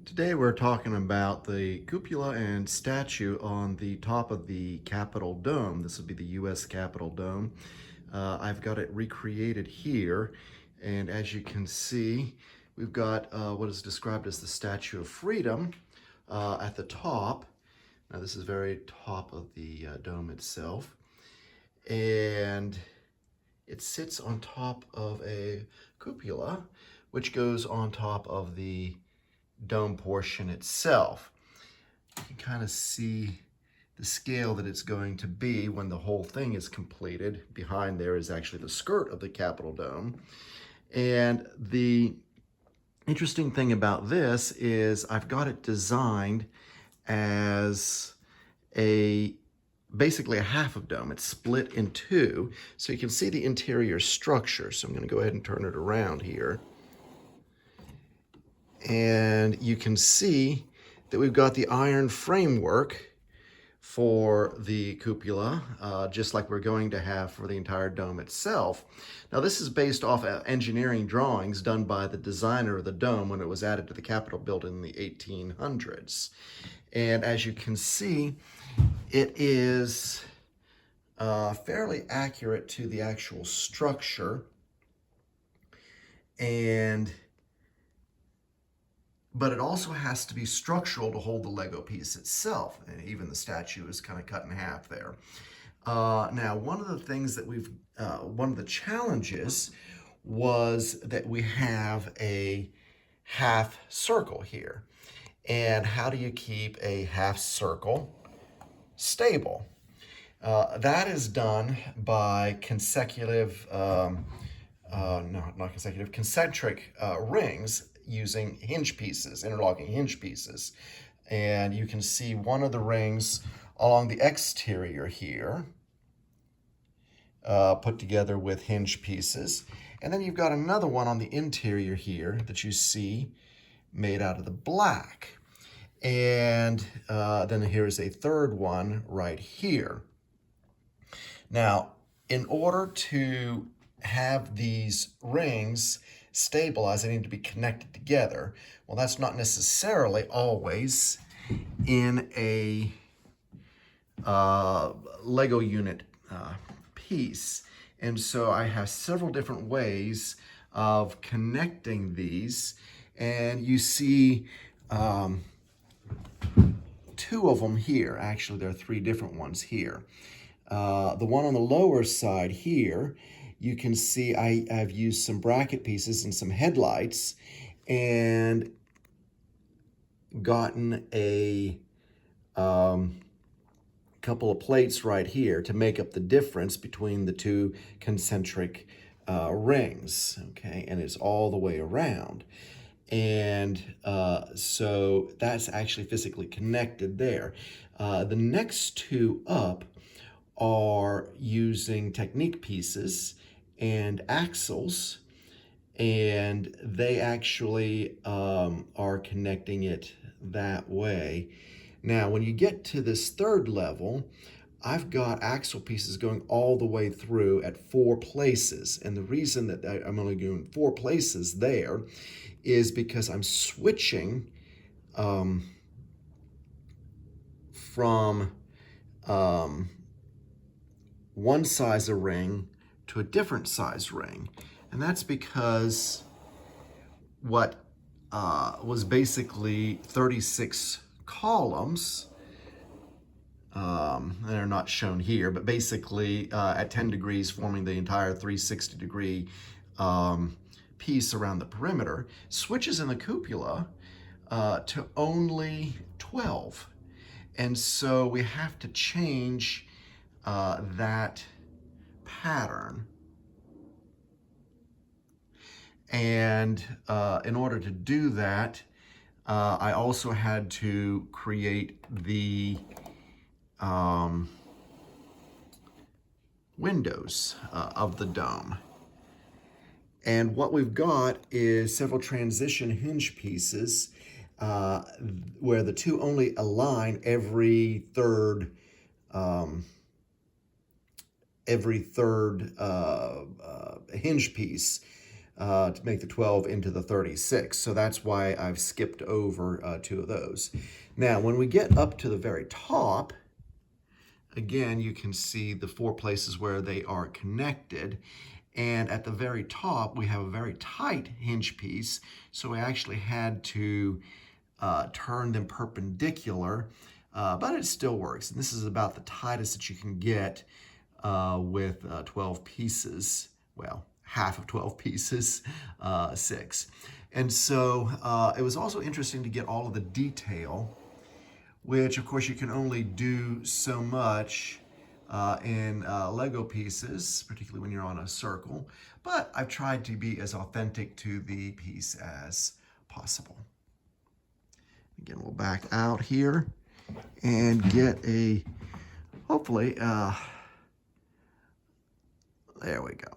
Today we're talking about the cupola and statue on the top of the Capitol Dome. This would be the U.S. Capitol Dome. I've got it recreated here, and as you can see, we've got what is described as the Statue of Freedom at the top. Now this is very top of the dome itself, and it sits on top of a cupola, which goes on top of the dome portion itself. You can kind of see the scale that it's going to be when the whole thing is completed. Behind there is actually the skirt of the Capitol Dome. And the interesting thing about this is I've got it designed as basically a half of dome. It's split in two, so you can see the interior structure. So I'm going to go ahead and turn it around here. And you can see that we've got the iron framework for the cupola, just like we're going to have for the entire dome itself. Now this is based off engineering drawings done by the designer of the dome when it was added to the Capitol building in the 1800s. And as you can see, it is fairly accurate to the actual structure, but it also has to be structural to hold the Lego piece itself. And even the statue is kind of cut in half there. Now, one of the things that one of the challenges was that we have a half circle here. And how do you keep a half circle stable? That is done by concentric rings using hinge pieces, interlocking hinge pieces. And you can see one of the rings along the exterior here, put together with hinge pieces. And then you've got another one on the interior here that you see made out of the black. And then here's a third one right here. Now, in order to have these rings stabilized, they need to be connected together. Well, that's not necessarily always in a Lego unit piece. And so I have several different ways of connecting these. And you see two of them here. Actually, there are three different ones here. The one on the lower side here, you can see I've used some bracket pieces and some headlights and gotten a couple of plates right here to make up the difference between the two concentric rings, okay? And it's all the way around. And so that's actually physically connected there. The next two up are using technique pieces and axles, and they actually are connecting it that way. Now, when you get to this third level, I've got axle pieces going all the way through at 4 places. And the reason that I'm only doing 4 places there is because I'm switching from one size of ring to a different size ring. And that's because what was basically 36 columns, they're not shown here, but basically at 10 degrees forming the entire 360-degree piece around the perimeter, switches in the cupola to only 12. And so we have to change that pattern. And in order to do that, I also had to create the windows of the dome. And what we've got is several transition hinge pieces where the two only align every third hinge piece. to make the 12 into the 36. So that's why I've skipped over 2 of those. Now, when we get up to the very top, again, you can see the 4 places where they are connected. And at the very top, we have a very tight hinge piece. So we actually had to turn them perpendicular, but it still works. And this is about the tightest that you can get with 12 pieces. Well, half of 12 pieces, 6. And so it was also interesting to get all of the detail, which of course you can only do so much in Lego pieces, particularly when you're on a circle. But I've tried to be as authentic to the piece as possible. Again, we'll back out here and get a, hopefully, there we go.